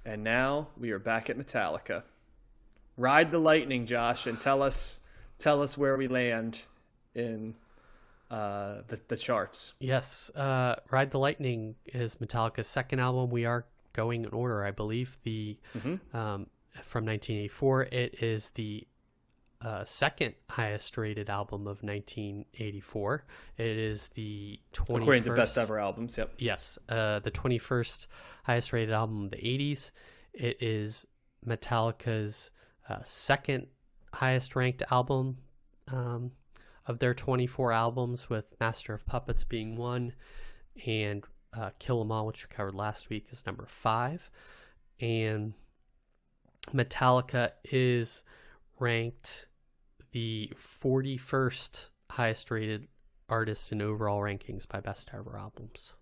And now we are back at Metallica. Ride the lightning, Josh, and tell us where we land in the charts. Yes, Ride the Lightning is Metallica's second album. We are going in order, I believe. From 1984, it is the second highest rated album of 1984. It is the 21st, according to Best Ever Albums. Yep. Yes, the 21st highest rated album of the 80s. It is Metallica's second highest ranked album of their 24 albums, with Master of Puppets being one, and Kill 'Em All, which we covered last week, is number 5. And Metallica is ranked the 41st highest rated artist in overall rankings by Best Ever Albums.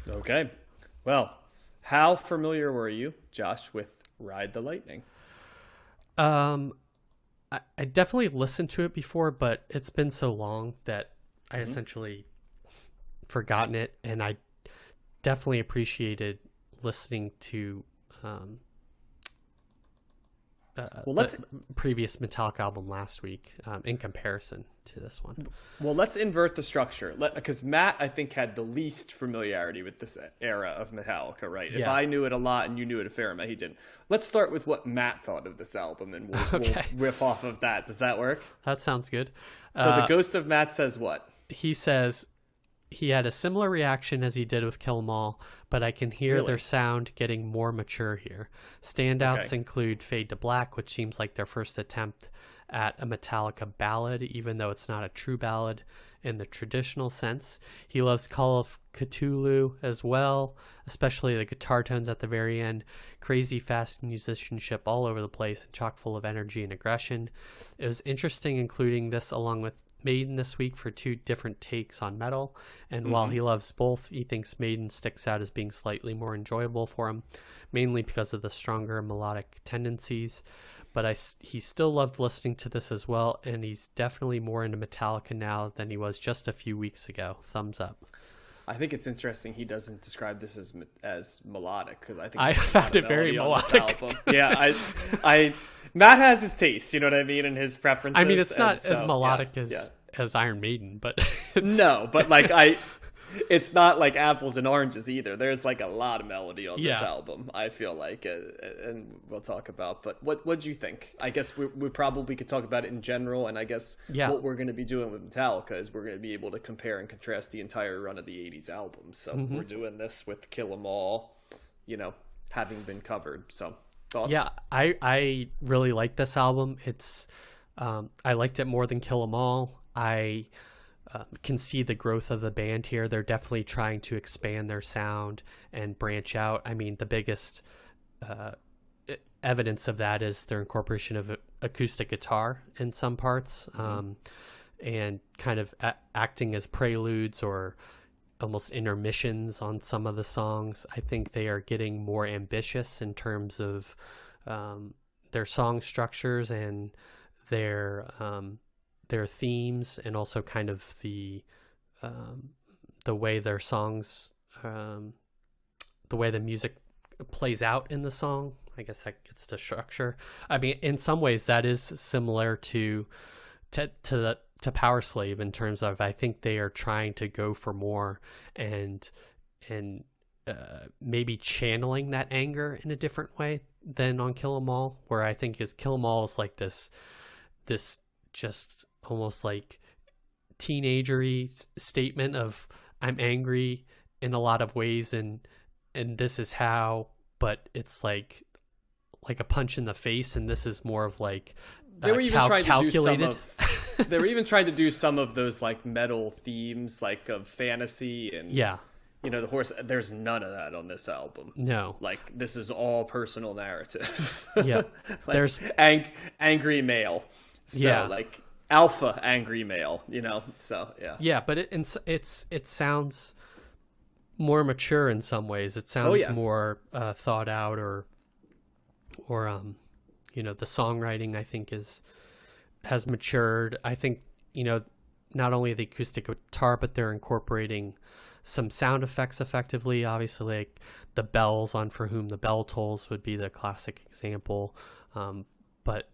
Okay. Well, how familiar were you, Josh, with Ride the Lightning? I definitely listened to it before, but it's been so long that I essentially forgotten it, and I definitely appreciated listening to the previous Metallica album last week in comparison to this one. Well, let's invert the structure, because Matt, I think, had the least familiarity with this era of Metallica, right? Yeah. If I knew it a lot and you knew it a fair amount, he didn't. Let's start with what Matt thought of this album, and we'll riff off of that. Does that work? That sounds good. So the ghost of Matt says what? He says he had a similar reaction as he did with Kill 'Em All, but I can hear their sound getting more mature here. Standouts include Fade to Black, which seems like their first attempt at a Metallica ballad, even though it's not a true ballad in the traditional sense. He loves Call of Cthulhu as well, especially the guitar tones at the very end. Crazy fast musicianship all over the place and chock full of energy and aggression. It was interesting including this along with Maiden this week for two different takes on metal, and while he loves both, he thinks Maiden sticks out as being slightly more enjoyable for him, mainly because of the stronger melodic tendencies. But he still loved listening to this as well, and he's definitely more into Metallica now than he was just a few weeks ago. Thumbs up. I think it's interesting he doesn't describe this as melodic, because I think I found it very melodic. Yeah, Matt has his taste, you know what I mean, and his preferences. I mean, it's not as melodic as Iron Maiden, but no, but like it's not like apples and oranges either. There's like a lot of melody on this album, I feel like, and we'll talk about. But what'd you think? I guess we probably could talk about it in general, and I guess what we're going to be doing with Metallica is we're going to be able to compare and contrast the entire run of the 80s albums. So we're doing this with Kill 'Em All, having been covered. So thoughts? Yeah, I really like this album. It's I liked it more than Kill 'Em All. I can see the growth of the band here. They're definitely trying to expand their sound and branch out. I mean, the biggest evidence of that is their incorporation of acoustic guitar in some parts, and kind of acting as preludes or almost intermissions on some of the songs. I think they are getting more ambitious in terms of their song structures and their themes, and also kind of the way their songs, the way the music plays out in the song. I guess that gets to structure. I mean, in some ways that is similar to Power Slave in terms of, I think they are trying to go for more and maybe channeling that anger in a different way than on Kill 'Em All, where I think Kill 'Em All is like this just almost like teenagery statement of, I'm angry in a lot of ways, and this is how, but it's like a punch in the face, and this is more of like they were even trying calculated. To do some of, they were even trying to do some of those like metal themes, like of fantasy and the horse. There's none of that on this album. No, like this is all personal narrative. Yeah, like, there's angry male. Still, like alpha angry male, so but it sounds more mature in some ways. It sounds more thought out, or the songwriting, I think, has matured. I think not only the acoustic guitar, but they're incorporating some sound effects effectively. Obviously, like the bells on For Whom the Bell Tolls would be the classic example. But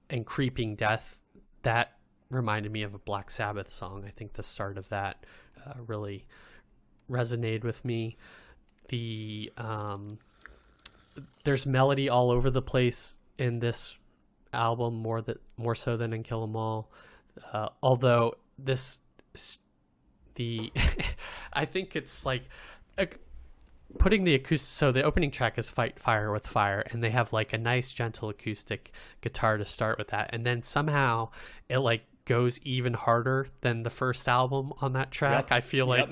and Creeping Death, that reminded me of a Black Sabbath song. I think the start of that really resonated with me. There's melody all over the place in this album, more so than in Kill 'Em All. Although I think it's like putting the acoustic. So the opening track is Fight Fire with Fire, and they have like a nice gentle acoustic guitar to start with that, and then somehow it like goes even harder than the first album on that track. Yep. I feel like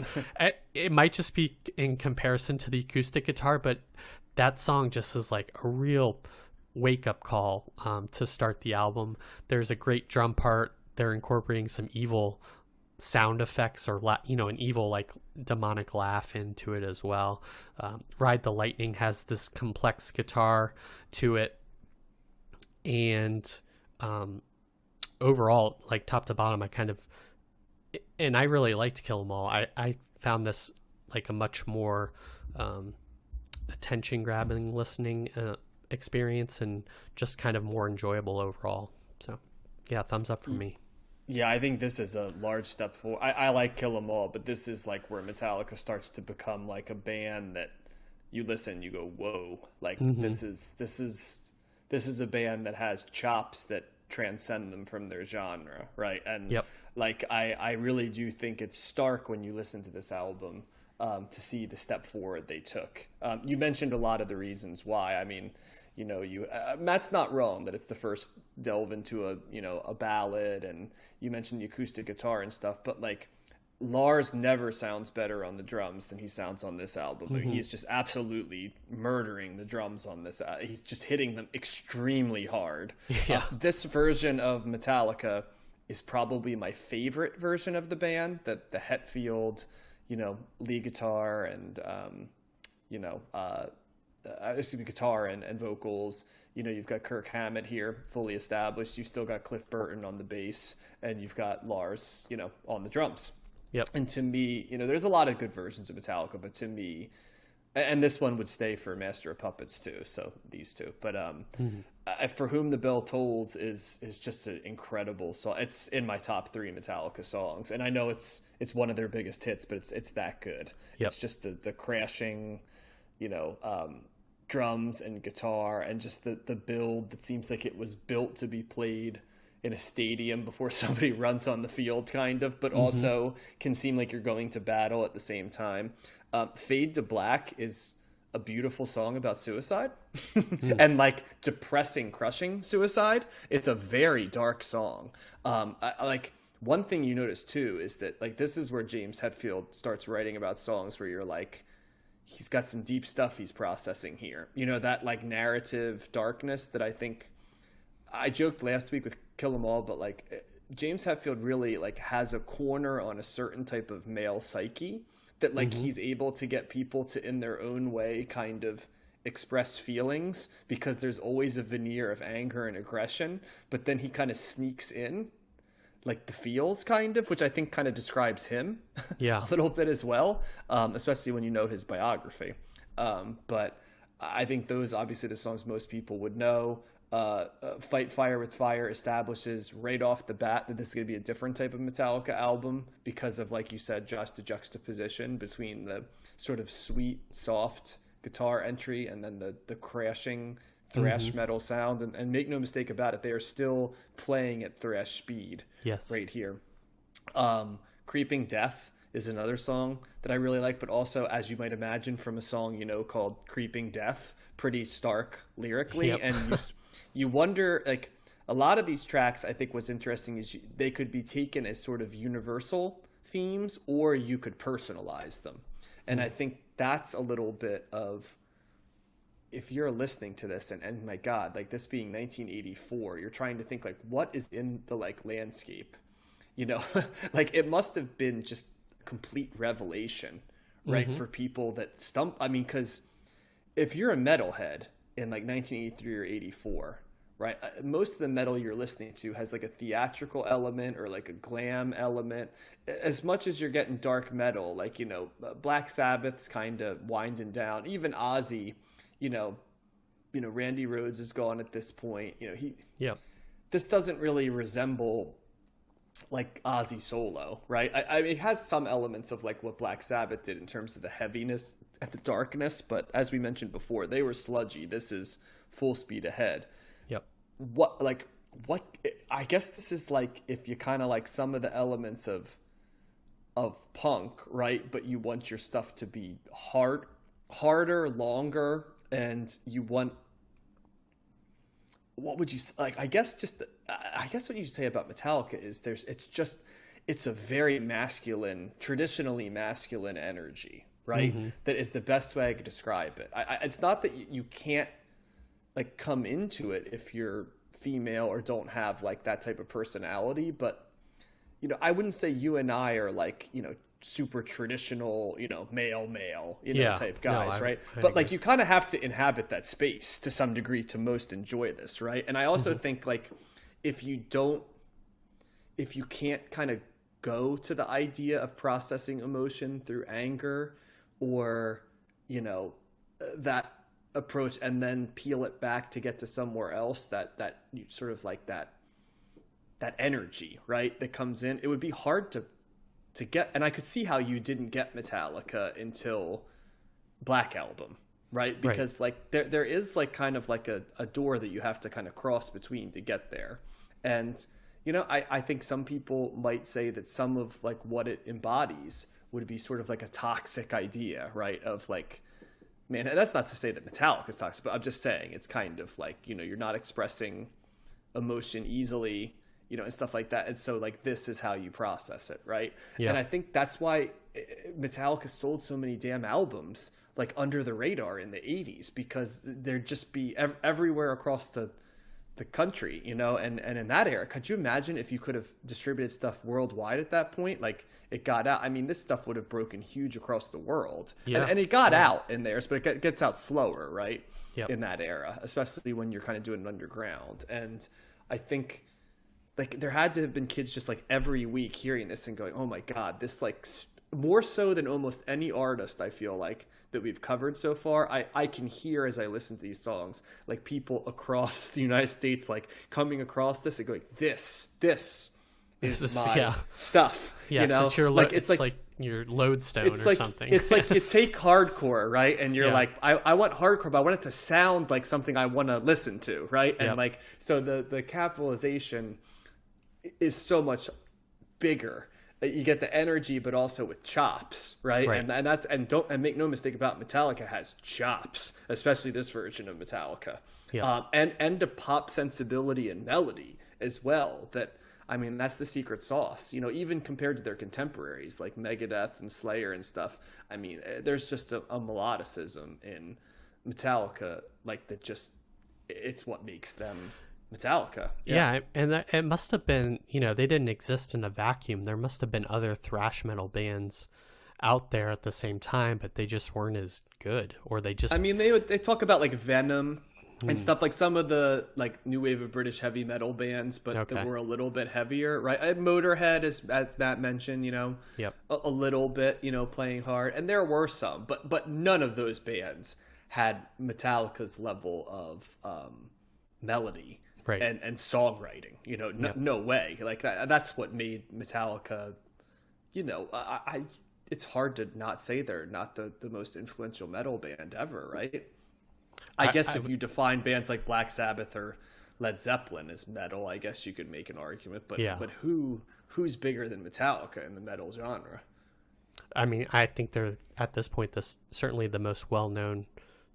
it might just be in comparison to the acoustic guitar, but that song just is like a real wake-up call to start the album. There's a great drum part. They're incorporating some evil sound effects, or an evil like demonic laugh into it as well. Ride the Lightning has this complex guitar to it, and overall, like top to bottom, I really liked Kill 'Em All. I found this like a much more attention grabbing listening experience, and just kind of more enjoyable overall. So yeah, thumbs up for me. Yeah, I think this is a large step forward. I like Kill 'Em All, but this is like where Metallica starts to become like a band that you listen, you go, whoa, like this is a band that has chops that transcend them from their genre, right? And like I really do think it's stark when you listen to this album to see the step forward they took. You mentioned a lot of the reasons why. I mean, Matt's not wrong that it's the first delve into a ballad, and you mentioned the acoustic guitar and stuff, but like Lars never sounds better on the drums than he sounds on this album. Mm-hmm. He's just absolutely murdering the drums on this. He's just hitting them extremely hard. Yeah. This version of Metallica is probably my favorite version of the band. The Hetfield, lead guitar and guitar and vocals. You've got Kirk Hammett here, fully established. You've still got Cliff Burton on the bass, and you've got Lars, on the drums. Yep. And to me, there's a lot of good versions of Metallica, but to me, and this one would stay for Master of Puppets too, so these two. But For Whom the Bell Tolls is just an incredible song. It's in my top 3 Metallica songs, and I know it's one of their biggest hits, but it's that good. Yep. It's just the crashing, drums and guitar, and just the build that seems like it was built to be played in a stadium before somebody runs on the field, kind of, but also can seem like you're going to battle at the same time. Fade to Black is a beautiful song about suicide and like depressing, crushing suicide. It's a very dark song. One thing you notice too is that like this is where James Hetfield starts writing about songs where you're like, he's got some deep stuff he's processing here. That like narrative darkness that I think I joked last week with Kill 'Em All, but like James Hetfield really like has a corner on a certain type of male psyche that like he's able to get people to, in their own way, kind of express feelings, because there's always a veneer of anger and aggression, but then he kind of sneaks in like the feels, kind of, which I think kind of describes him a little bit as well, especially when you know his biography. But I think those obviously the songs most people would know. Fight Fire with Fire establishes right off the bat that this is going to be a different type of Metallica album because of, like you said, just the juxtaposition between the sort of sweet, soft guitar entry and then the crashing thrash metal sound. And make no mistake about it, they are still playing at thrash speed right here. Creeping Death is another song that I really like, but also, as you might imagine, from a song, called Creeping Death, pretty stark lyrically. Yep. And you wonder, like, a lot of these tracks, I think what's interesting is they could be taken as sort of universal themes, or you could personalize them. And I think that's a little bit of, if you're listening to this and my God, like this being 1984, you're trying to think like, what is in the like landscape, like it must have been just complete revelation, right? For people that because if you're a metalhead in like 1983 or 84, right? Most of the metal you're listening to has like a theatrical element or like a glam element. As much as you're getting dark metal, like, you know, Black Sabbath's kind of winding down. Even Ozzy, you know, Randy Rhoads is gone at this point. You know, this doesn't really resemble like Ozzy solo, right? I mean, it has some elements of like what Black Sabbath did in terms of the heaviness and the darkness, but as we mentioned before, they were sludgy. This is full speed ahead. What I guess this is like if you kind of like some of the elements of punk, right? But you want your stuff to be harder, longer, and you want, what would you like? I guess what you say about Metallica is it's a very masculine, traditionally masculine energy, right? Mm-hmm. That is the best way I could describe it. It's not that you can't like come into it if you're female or don't have like that type of personality, but you know, I wouldn't say you and I are like, you know, super traditional, you know, male, you know, type guys, right? But like you kind of have to inhabit that space to some degree to most enjoy this, right? And I also think like if you can't kind of go to the idea of processing emotion through anger or, you know, that approach and then peel it back to get to somewhere else, that you sort of like that energy, right, that comes in, it would be hard to get. And I could see how you didn't get Metallica until Black Album, right? Because like there is like kind of like a door that you have to kind of cross between to get there. And you know, I think some people might say that some of like what it embodies would be sort of like a toxic idea, right, of like, man, and that's not to say that Metallica is toxic, but I'm just saying it's kind of like, you know, you're not expressing emotion easily, you know, and stuff like that. And so like, this is how you process it, right? Yeah. And I think that's why Metallica sold so many damn albums like under the radar in the 80s, because there'd just be everywhere across the country, you know, and in that era, could you imagine if you could have distributed stuff worldwide at that point? Like it got out. I mean, this stuff would have broken huge across the world, and it got out in theirs, but it gets out slower, right? In that era, especially when you're kind of doing it underground. And I think like there had to have been kids just like every week hearing this and going, oh my God, this like more so than almost any artist I feel like that we've covered so far, I can hear as I listen to these songs, like people across the United States, like coming across this and going, this is my stuff. Yeah, you know, it's your it's like your lodestone or like, something. It's like you take hardcore, right? And you're like, I want hardcore, but I want it to sound like something I want to listen to, right? And like, so the capitalization is so much bigger. You get the energy, but also with chops, right? And make no mistake about it, Metallica has chops, especially this version of Metallica, and a pop sensibility and melody as well. That, I mean, that's the secret sauce. You know, even compared to their contemporaries like Megadeth and Slayer and stuff. I mean, there's just a melodicism in Metallica, like that. Just it's what makes them Metallica. Yeah, and it must have been, you know, they didn't exist in a vacuum. There must have been other thrash metal bands out there at the same time, but they just weren't as good, or they just, I mean, they talk about like Venom and stuff, like some of the like new wave of British heavy metal bands, but that were a little bit heavier, right? Motorhead, as Matt mentioned, you know, a little bit, you know, playing hard, and there were some, but none of those bands had Metallica's level of melody. Right. And songwriting, you know, no way. Like that's what made Metallica, you know, it's hard to not say they're not the most influential metal band ever, right? I guess if you define bands like Black Sabbath or Led Zeppelin as metal, I guess you could make an argument. But who's bigger than Metallica in the metal genre? I mean, I think they're at this point certainly the most well-known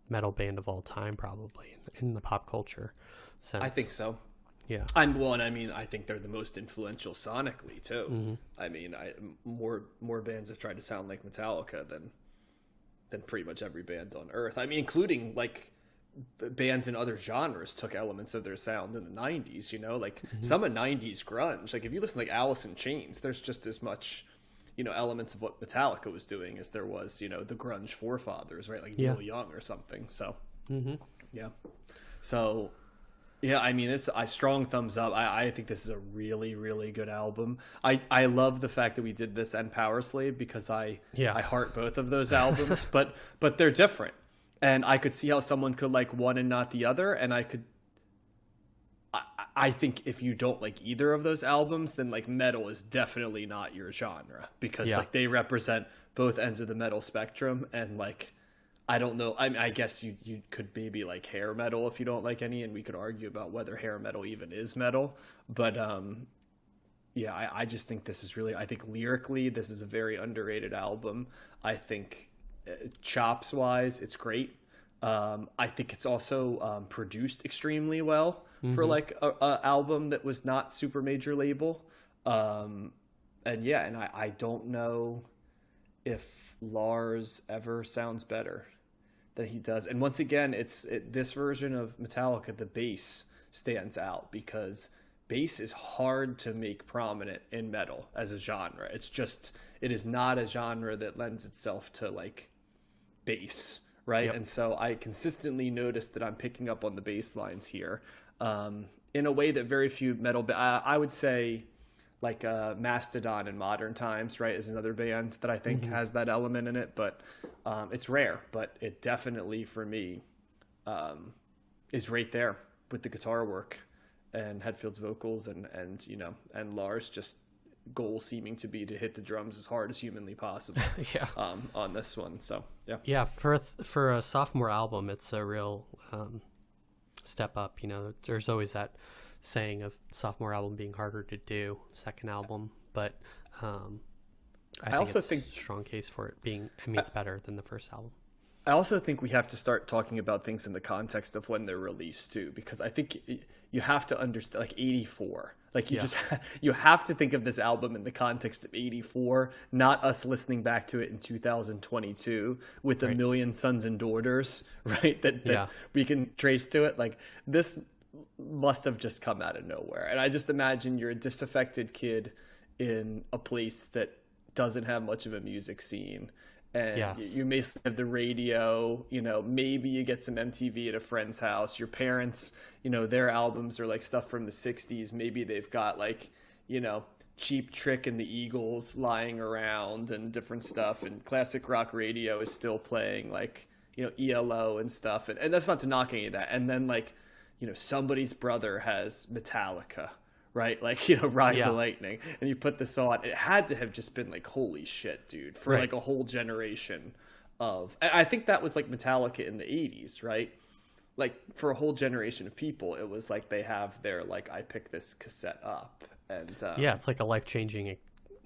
metal band of all time, probably in the pop culture sense. I think so. Yeah. I think they're the most influential sonically too. Mm-hmm. I mean, more bands have tried to sound like Metallica than pretty much every band on earth. I mean, including like bands in other genres took elements of their sound in the 90s, you know, like some of 90s grunge. Like if you listen to like Alice in Chains, there's just as much, you know, elements of what Metallica was doing as there was, you know, the grunge forefathers, right? Like Neil Young or something. So, so Yeah, I mean, I strong thumbs up. I think this is a really, really good album. I love the fact that we did this and Power Slave because I heart both of those albums, but they're different, and I could see how someone could like one and not the other, and I think if you don't like either of those albums, then like metal is definitely not your genre because like they represent both ends of the metal spectrum, and like. I don't know. I guess you could maybe like hair metal if you don't like any, and we could argue about whether hair metal even is metal. But yeah, I just think this is really. I think lyrically, this is a very underrated album. I think chops wise, it's great. I think it's also produced extremely well for like a album that was not super major label. And yeah, and I don't know if Lars ever sounds better than he does. And once again, this version of Metallica, the bass stands out because bass is hard to make prominent in metal as a genre. It is not a genre that lends itself to like bass, right? Yep. And so I consistently notice that I'm picking up on the bass lines here in a way that very few metal I would say like Mastodon in modern times, right, is another band that I think has that element in it, but it's rare, but it definitely for me is right there with the guitar work and Hetfield's vocals and you know, and Lars just goal seeming to be to hit the drums as hard as humanly possible on this one. So yeah, for a sophomore album, it's a real step up. You know, there's always that saying of sophomore album being harder to do, second album, but I also think a strong case for it being, I mean, it's better than the first album. I also think we have to start talking about things in the context of when they're released too, because I think you have to understand, like 84, like you have to think of this album in the context of 84, not us listening back to it in 2022 with a million sons and daughters, right? That we can trace to it. Like this must have just come out of nowhere. And I just imagine you're a disaffected kid in a place that doesn't have much of a music scene. And you may have the radio, you know, maybe you get some MTV at a friend's house. Your parents, you know, their albums are like stuff from the 60s. Maybe they've got like, you know, Cheap Trick and the Eagles lying around and different stuff. And classic rock radio is still playing like, you know, ELO and stuff. And that's not to knock any of that. And then like, you know, somebody's brother has Metallica, right? Like, you know, Ride the Lightning. And you put this on. It had to have just been like, holy shit, dude, for like a whole generation of... I think that was like Metallica in the 80s, right? Like for a whole generation of people, it was like they have their, like, I picked this cassette up. And it's like a life-changing,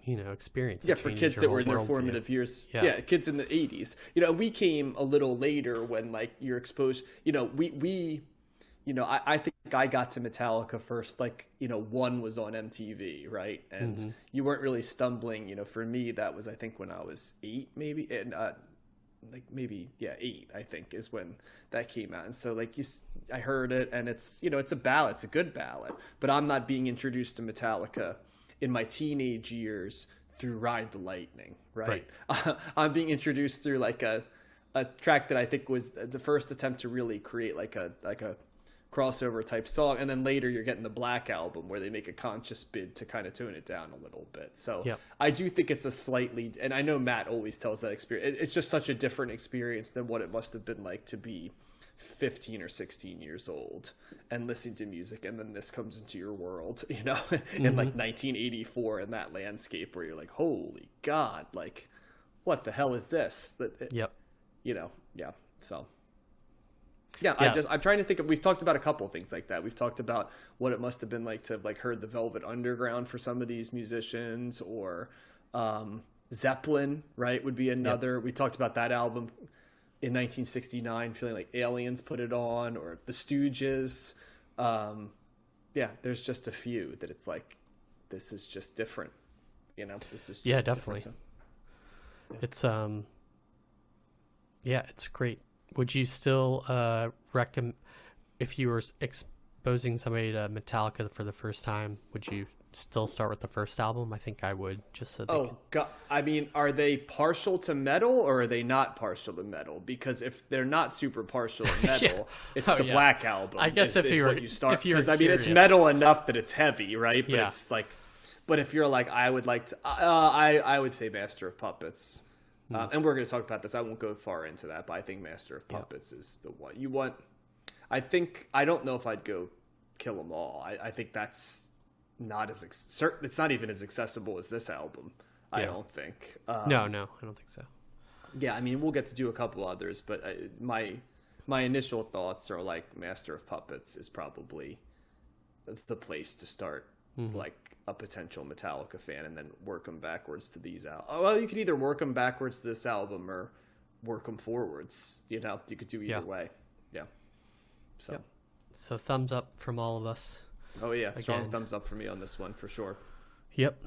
you know, experience. Yeah, for kids that were in their formative years. Yeah, kids in the 80s. You know, we came a little later when, like, you're exposed... You know, we you know, I think I got to Metallica first, like, you know, one was on MTV, right? And you weren't really stumbling, you know, for me, that was, I think, when I was 8, maybe, and like maybe, 8, I think, is when that came out. And so, like, I heard it, and it's, you know, it's a ballad, it's a good ballad, but I'm not being introduced to Metallica in my teenage years through Ride the Lightning, right? I'm being introduced through, like, a track that I think was the first attempt to really create, like a crossover type song, and then later you're getting the Black Album where they make a conscious bid to kind of tone it down a little bit. So I do think it's a slightly, and I know Matt always tells that experience, it's just such a different experience than what it must have been like to be 15 or 16 years old and listening to music, and then this comes into your world, you know, in like 1984 in that landscape where you're like, holy God, like what the hell is this? You know, so I'm trying to think of, we've talked about a couple of things like that. We've talked about what it must have been like to have like heard the Velvet Underground for some of these musicians, or Zeppelin, right, would be another. We talked about that album in 1969, feeling like aliens put it on, or the Stooges. There's just a few that it's like, this is just different, you know, this is just definitely. So, it's it's great. Would you still recommend, if you were exposing somebody to Metallica for the first time, would you still start with the first album? I think I would, just so they could... God. I mean, are they partial to metal or are they not partial to metal? Because if they're not super partial to metal, it's the Black Album. I guess if you were, you start, if you're because I mean, it's metal enough that it's heavy, right? But it's like, but if you're like, I would like to, I would say Master of Puppets. And we're going to talk about this. I won't go far into that, but I think Master of Puppets is the one you want. I don't know if I'd go Kill 'Em All. I think that's not as it's not even as accessible as this album. I don't think. No, I don't think so. Yeah, I mean, we'll get to do a couple others, but my initial thoughts are like Master of Puppets is probably the place to start, like a potential Metallica fan, and then work them backwards to these out. Well, you could either work them backwards to this album or work them forwards. You know, you could do either way. Yeah. So thumbs up from all of us. Oh yeah, strong thumbs up for me on this one for sure. Yep.